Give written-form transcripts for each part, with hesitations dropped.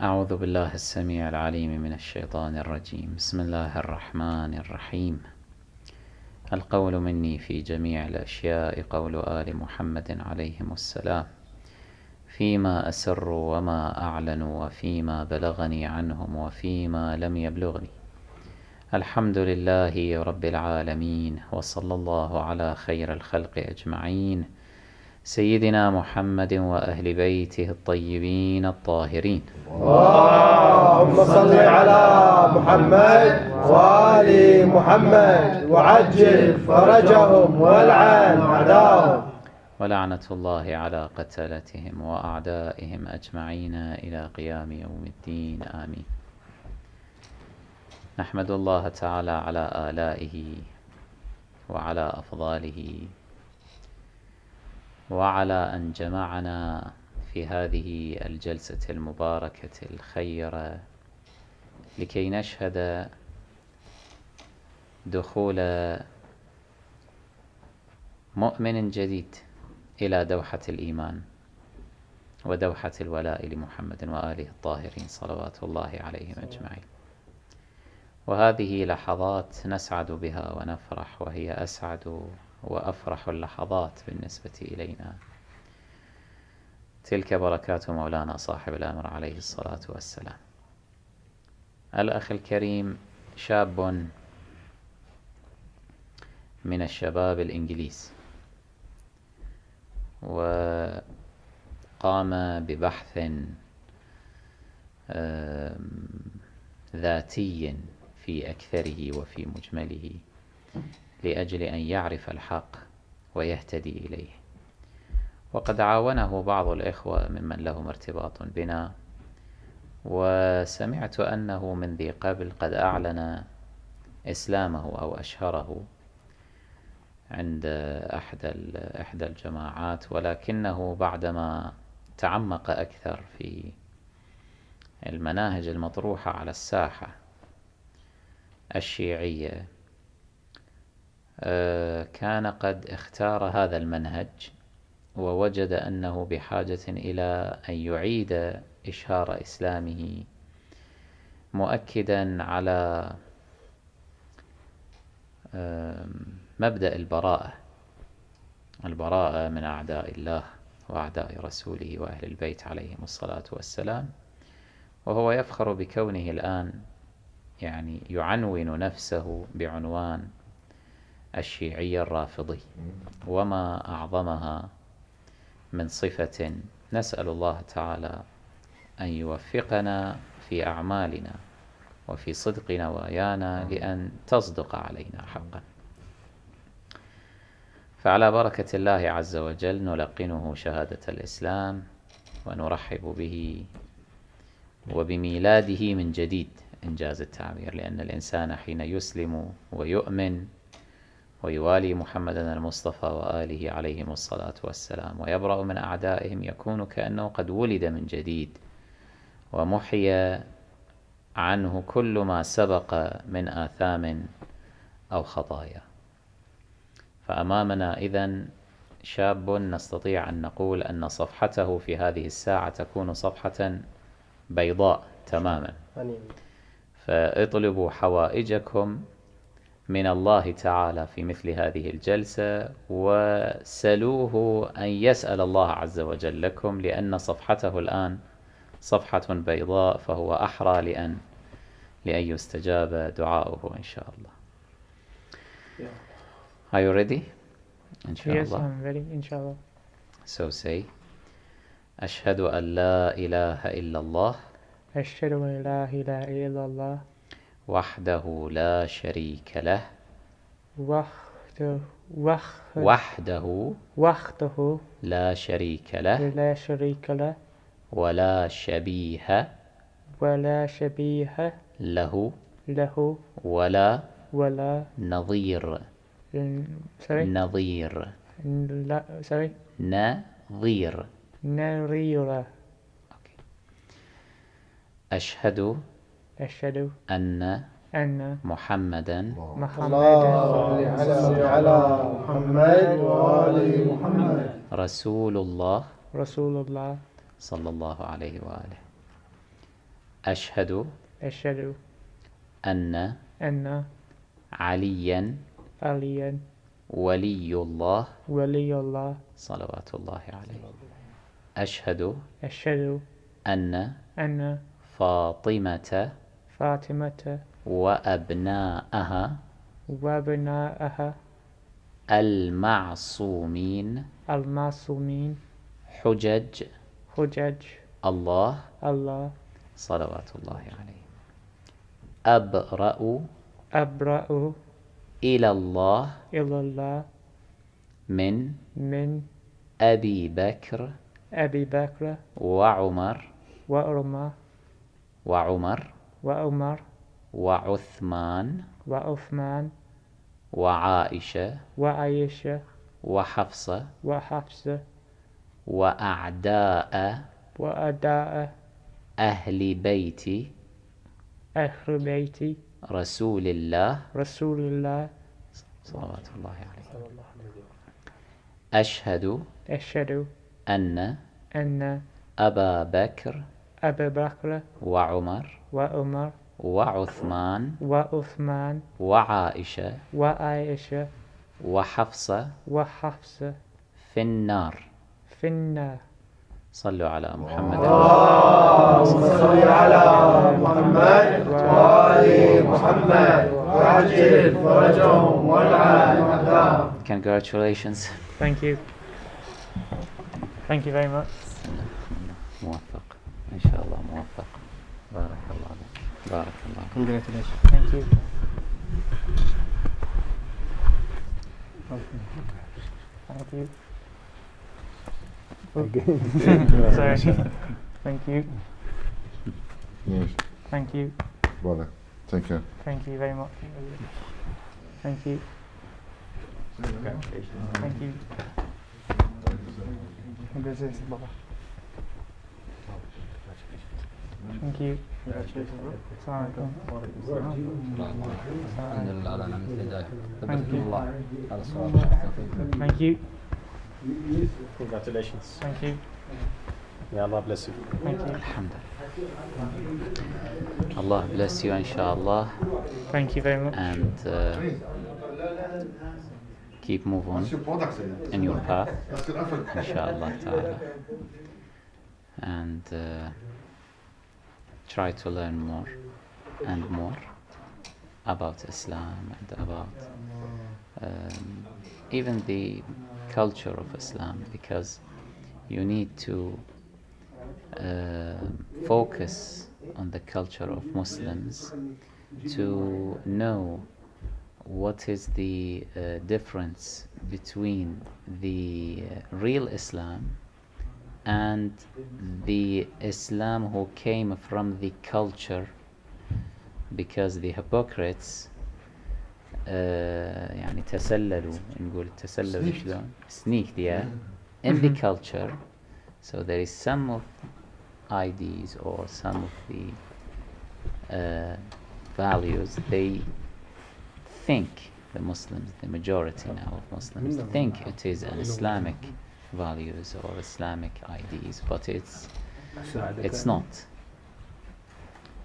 أعوذ بالله السميع العليم من الشيطان الرجيم. بسم الله الرحمن الرحيم. القول مني في جميع الأشياء قول آل محمد عليهم السلام، فيما أسر وما أعلن وفيما بلغني عنهم وفيما لم يبلغني. الحمد لله رب العالمين، وصلى الله على خير الخلق أجمعين، سيدنا محمد وأهل بيته الطيبين الطاهرين. اللهم صل على محمد وآل محمد وعجل فرجهم والعن أعداءهم، ولعنة الله على قتلتهم وأعدائهم أجمعين إلى قيام يوم الدين، آمين. نحمد الله تعالى على آلائه وعلى أفضاله، وعلى أن جمعنا في هذه الجلسة المباركة الخيرة لكي نشهد دخول مؤمن جديد إلى دوحة الإيمان ودوحة الولاء لمحمد وآله الطاهرين صلوات الله عليهم أجمعين. وهذه لحظات نسعد بها ونفرح، وهي أسعد وأفرح اللحظات بالنسبة إلينا. تلك بركات مولانا صاحب الأمر عليه الصلاة والسلام. الأخ الكريم شاب من الشباب الإنجليز، وقام ببحث ذاتي في أكثره وفي مجمله لأجل أن يعرف الحق ويهتدي إليه. وقد عاونه بعض الإخوة ممن لهم ارتباط بنا، وسمعت أنه من ذي قبل قد أعلن إسلامه أو أشهره عند إحدى الجماعات، ولكنه بعدما تعمق أكثر في المناهج المطروحة على الساحة الشيعية كان قد اختار هذا المنهج، ووجد أنه بحاجة إلى أن يعيد إشهار إسلامه، مؤكدا على مبدأ البراءة من أعداء الله وأعداء رسوله وأهل البيت عليهم الصلاة والسلام. وهو يفخر بكونه الآن يعني يعنون نفسه بعنوان الشيعي الرافضي، وما أعظمها من صفة. نسأل الله تعالى أن يوفقنا في أعمالنا وفي صدق نوايانا لأن تصدق علينا حقا. فعلى بركة الله عز وجل نلقنه شهادة الإسلام، ونرحب به وبميلاده من جديد إنجاز التعبير، لأن الإنسان حين يسلم ويؤمن ويوالي محمدا المصطفى وآله عليهم الصلاة والسلام ويبرأ من أعدائهم، يكون كأنه قد ولد من جديد، ومحي عنه كل ما سبق من آثام أو خطايا. فأمامنا إذن شاب نستطيع أن نقول أن صفحته في هذه الساعة تكون صفحة بيضاء تماما. فاطلبوا حوائجكم من الله تعالى في مثل هذه الجلسة، وسلوه أن يسأل الله عز وجل لكم، لأن صفحته الآن صفحة بيضاء، فهو أحرى لأن يستجاب دعاؤه إن شاء الله. Are you ready? إن شاء الله. Yes, I'm ready, inshallah. So say, أشهد أن لا إله إلا الله أشهد أن لا إله إلا الله وحده لا شريك له وحده لا شريك له لا شريك له ولا شبيه له ولا نظير. نظير. أشهد أن محمدا على محمد وآل محمد رسول الله رسول الله صلى الله عليه وآله. أشهد أشهد أن أن عليا عليا ولي الله ولي الله صلوات الله عليه. أشهد أشهد أن فاطمة فاطمة وأبناءها وابناءها المعصومين المعصومين حجج الله الله صلوات الله عليه. أبرأ إلى الله من أبي بكر وعمر وعثمان وعائشة وحفصة وأعداء أهل بيت رسول الله صلوات الله عليه. أشهد أن أبا بكر وعمر وعثمان وعائشة وحفصة في النار. صلوا على محمد. اللهم صل على محمد وآل محمد وعجل فرجهم والعن أعداءهم. Congratulations. Thank you. Thank you very much. موفق إن شاء الله موفق. بارك الله لك. بارك الله. Congratulations. Thank you. Thank you. Sorry. Thank you. Yes. Thank you. Brother, take care. Thank you very much. Thank you. Thank you. Congratulations, Baba. Thank you. Assalamualaikum. Thank you. Congratulations. Thank you. May Allah bless you. Thank you. Alhamdulillah. Allah bless you inshallah. Thank you very much. And keep moving in your path inshallah ta'ala. And try to learn more and more about Islam and about even the culture of Islam, because you need to focus on the culture of Muslims to know what is the difference between the real Islam and the Islam who came from the culture, because the hypocrites يعني تسللوا، نقول تسللوا شلون sneaked in the culture. So there is some of ideas or some of the values they think, the Muslims, the majority now of Muslims think it is an Islamic values or Islamic ideas, but it's not.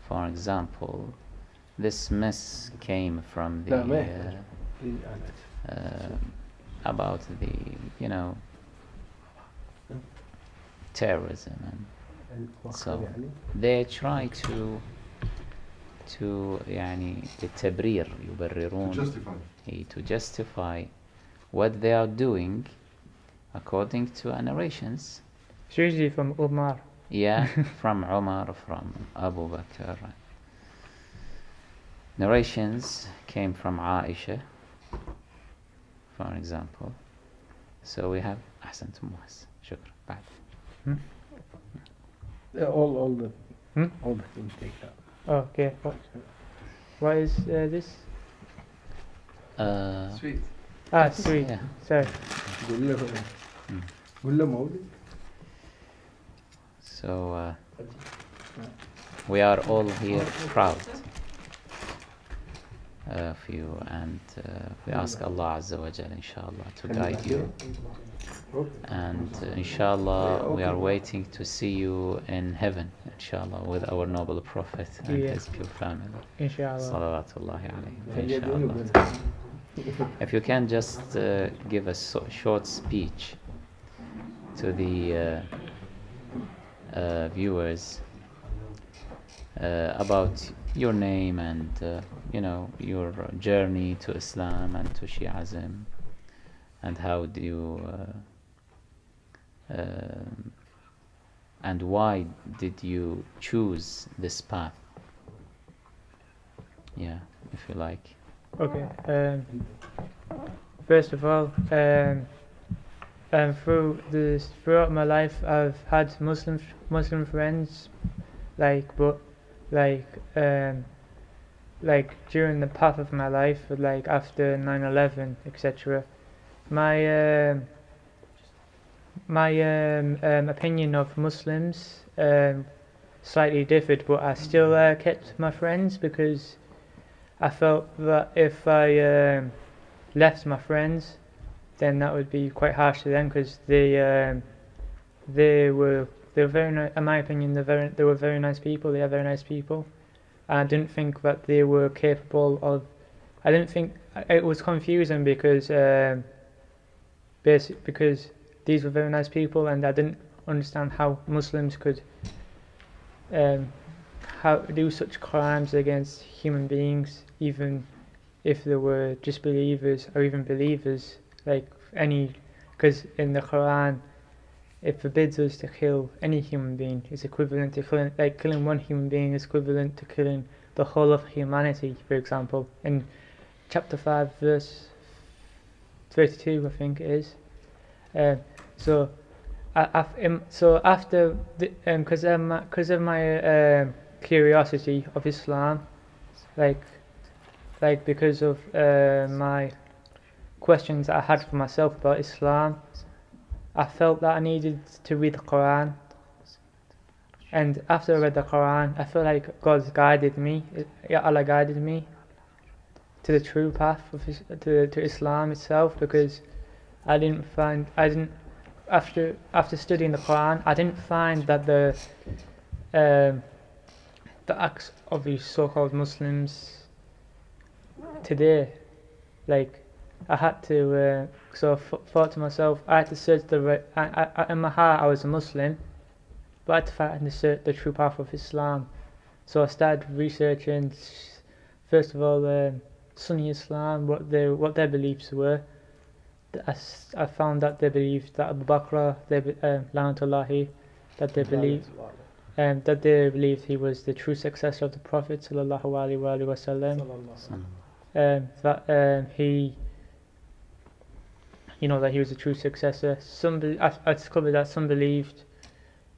For example, this mess came from the about the terrorism, and so they try to يعني التبرير يبررون to justify what they are doing according to narrations. It's usually from Umar. Yeah, from Umar, from Abu Bakr. Narrations came from Aisha, for example. So we have أحسنتم مهس. شكرا. بعد. All the things take that. Okay. What is this? Sweet. Sweet. Yeah. Sorry. So we are all here proud of you, and we ask Allah Azza wa Jal inshallah to guide you, and inshallah we are waiting to see you in heaven inshallah, with our noble Prophet and his pure family. Inshallah. Salawatullahi alayhi. Inshallah. If you can just give a short speech to the viewers about your name and your journey to Islam and to Shi'ism, and how do you and why did you choose this path? Yeah, if you like. Okay. First of all, throughout my life, I've had Muslim friends, like during the path of my life, like after 9/11, etc. My opinion of Muslims slightly differed, but I still kept my friends because I felt that if I left my friends, then that would be quite harsh to them, because they were very nice. In my opinion, they were very nice people. They are very nice people. I didn't think that they were capable of. I didn't think it was confusing because because these were very nice people, and I didn't understand how Muslims could how do such crimes against human beings, even if they were disbelievers or even believers. Because in the Quran, it forbids us to kill any human being. It's equivalent to killing one human being is equivalent to killing the whole of humanity. For example, in chapter 5, verse 32, I think it is. So after because of my curiosity of Islam, because of my questions that I had for myself about Islam, I felt that I needed to read the Quran. And after I read the Quran, I felt like God guided me, Allah guided me to the true path to Islam itself, because after studying the Quran, I didn't find that the acts of these so-called Muslims today, I had to thought to myself, I had to search in my heart I was a Muslim, but I had to find the true path of Islam. So I started researching, first of all, Sunni Islam, what their beliefs were. I found that they believed that Abu Bakr, La'natullahi, that they believed he was the true successor of the Prophet sallallahu alaihi wasallam. That he that he was a true successor. I discovered that some believed,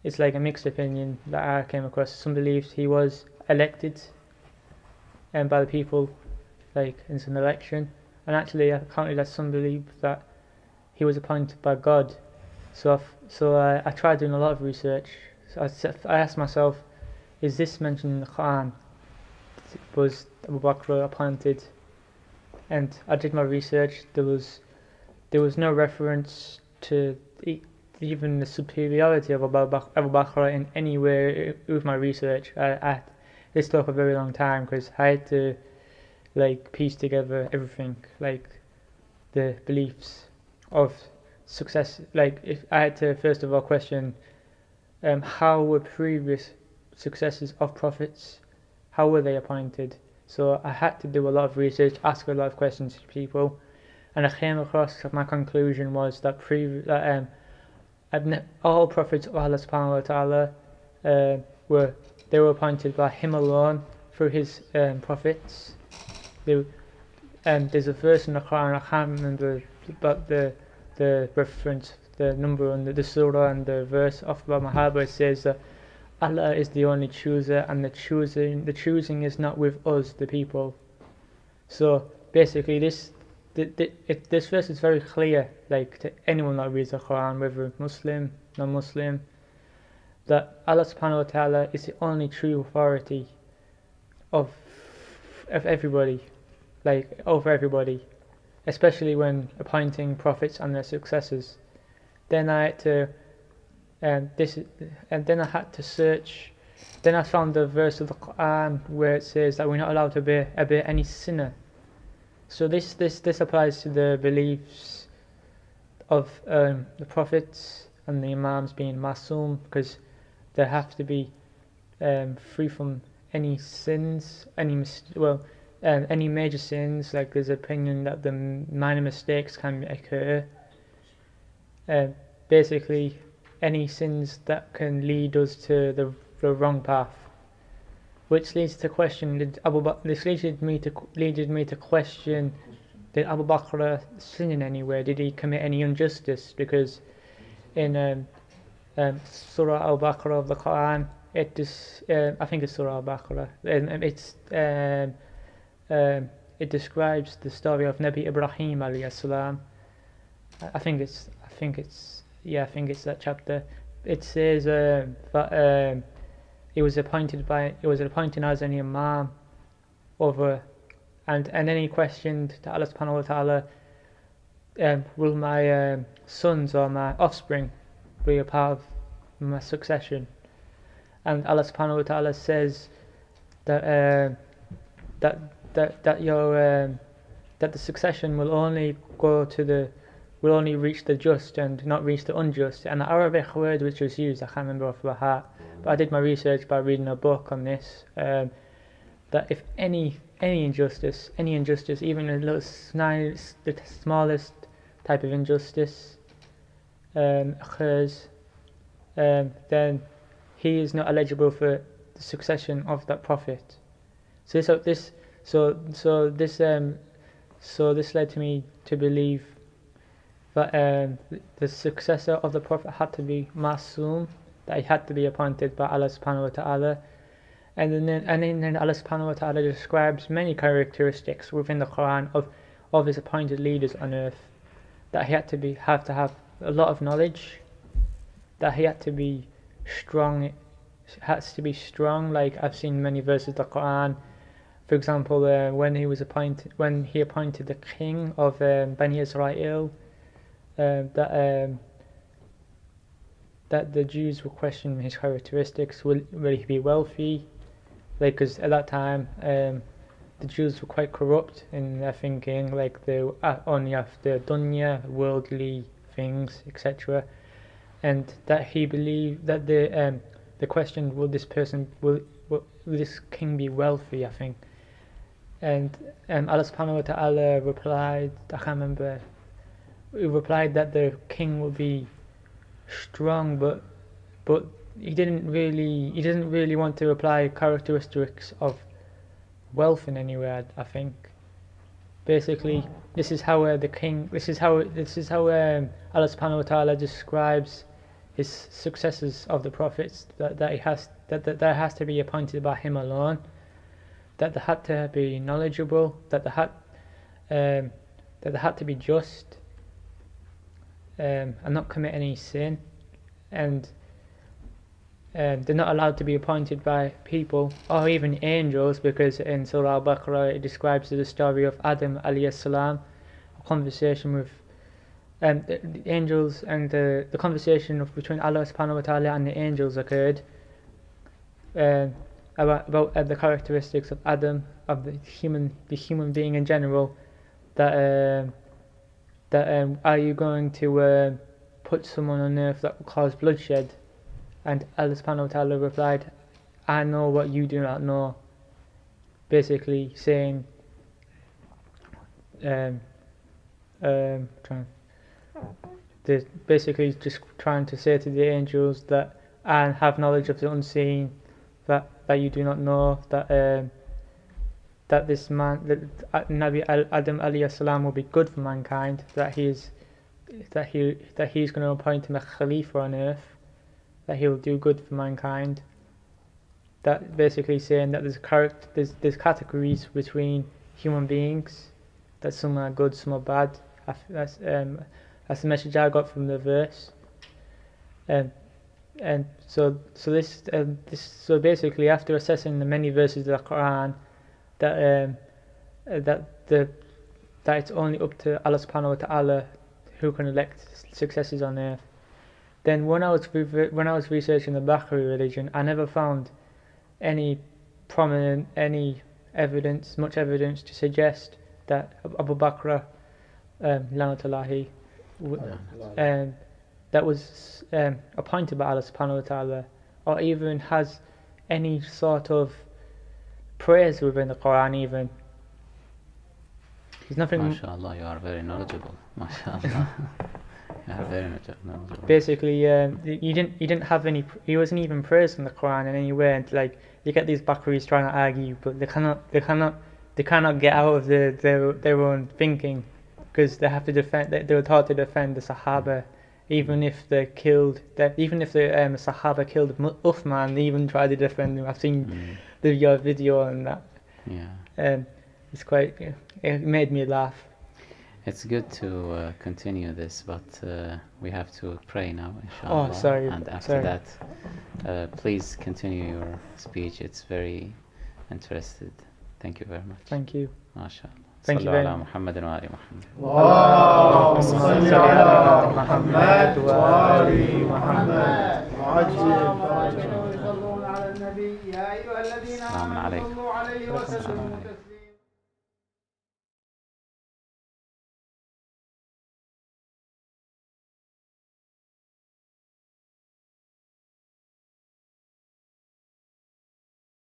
it's like a mixed opinion that I came across. Some believed he was elected by the people, in some election, and actually I counted that some believed that he was appointed by God. So I tried doing a lot of research. So I asked myself, is this mentioned in the Quran? Was Abu Bakr appointed? And I did my research. There was no reference to even the superiority of Abu Bakr in anywhere with my research. This took a very long time because I had to piece together everything, the beliefs of success. If I had to first of all question how were previous successors of prophets, how were they appointed? So I had to do a lot of research, ask a lot of questions to people, and I came across my conclusion was that all prophets of Allah subhanahu wa ta'ala were appointed by him alone through his prophets. There's a verse in the Quran, I can't remember but the reference, the number and the surah and the verse off by my heart, but it says that Allah is the only chooser, and the choosing is not with us, the people. So basically this verse is very clear, to anyone that reads the Quran, whether Muslim, non-Muslim, that Allah subhanahu wa ta'ala is the only true authority of everybody, over everybody, especially when appointing prophets and their successors. Then I had to search then I found the verse of the Quran where it says that we're not allowed to obey any sinner. So this applies to the beliefs of the prophets and the imams being masoom, because they have to be free from any sins, any major sins. Like there's opinion that the minor mistakes can occur. Basically, any sins that can lead us to the wrong path. Which leads to question: this leaded me to question: did Abu Bakr sin in any way? Did he commit any injustice? Because in Surah Al-Baqarah of the Quran, I think it's Surah Al-Baqarah, it describes the story of Nabi Ibrahim alayhi salam. I think it's that chapter. It says that he was appointed as an imam over, and then he questioned to Allah subhanahu wa ta'ala, will my sons or my offspring be a part of my succession? And Allah subhanahu wa ta'ala says that the succession will only reach the just and not reach the unjust. And the Arabic word which was used, I can't remember off by heart, but I did my research by reading a book on this, that if any injustice, even the smallest type of injustice occurs, then he is not eligible for the succession of that prophet. So this led to me to believe that the successor of the prophet had to be masoom, that he had to be appointed by Allah subhanahu wa ta'ala. And then Allah subhanahu wa ta'ala describes many characteristics within the Quran of his appointed leaders on earth. That he had to have a lot of knowledge, that he had to be strong, like I've seen many verses of the Quran. For example, when he appointed the king of Bani Israel, that the Jews were questioning his characteristics. Will he be wealthy? Like, because at that time the Jews were quite corrupt in their thinking. Like they only after dunya, worldly things, etc. And that he believed that the question, will this king be wealthy? I think. And Allah subhanahu wa ta'ala replied, I can't remember, he replied that the king will be strong, but he didn't really want to apply characteristics of wealth in any way. I think basically this is how Allah subhanahu wa ta'ala describes his successors of the prophets, that has to be appointed by him alone, that they had to be knowledgeable, that they had to be just, and not commit any sin, and they're not allowed to be appointed by people or even angels, because in Surah Al-Baqarah it describes the story of Adam alayhi salam, a conversation with the angels, and the conversation between Allah subhanahu wa ta'ala and the angels occurred about the characteristics of Adam, of the human being in general, that are you going to put someone on earth that will cause bloodshed? And Allah subhanahu wa ta'ala replied, I know what you do not know. Basically saying, basically just trying to say to the angels that I have knowledge of the unseen, that you do not know, that this man, that Nabi Adam alayhi salam will be good for mankind, that he's going to appoint him a Khalifa on earth, that he will do good for mankind. That basically saying that there's categories between human beings, that some are good, some are bad. That's the message I got from the verse. And so basically, after assessing the many verses of the Quran, that it's only up to Allah subhanahu wa ta'ala who can elect successors on earth. Then when I was researching the Bahri religion, I never found any prominent, any evidence, much evidence to suggest that Abu Bakr, Lanatullahi, that was appointed by Allah subhanahu wa ta'ala, or even has any sort of praise within the Quran even. There's nothing. MashaAllah, you are very knowledgeable. MashaAllah. You are very knowledgeable. Basically, you didn't have any. He wasn't even praised in the Quran in any way. And like you get these Bakris trying to argue, but they cannot get out of their own thinking, because they have to defend. They were taught to defend the Sahaba, even if they killed. Even if the Sahaba killed Uthman, they even tried to defend him. I've seen your video on that. Yeah. It's quite. It made me laugh. It's good to continue this, but we have to pray now, inshallah. Oh, sorry. And after that, please continue your speech. It's very interested. Thank you very much. Thank you. MashaAllah. Thank you صلوا very على much. محمد وآل محمد. اللهم صل على محمد وآل محمد وعجل فرجهم. يصلون على النبي يا أيها الذين السلام آمنوا عليكم. صلوا عليه وسلموا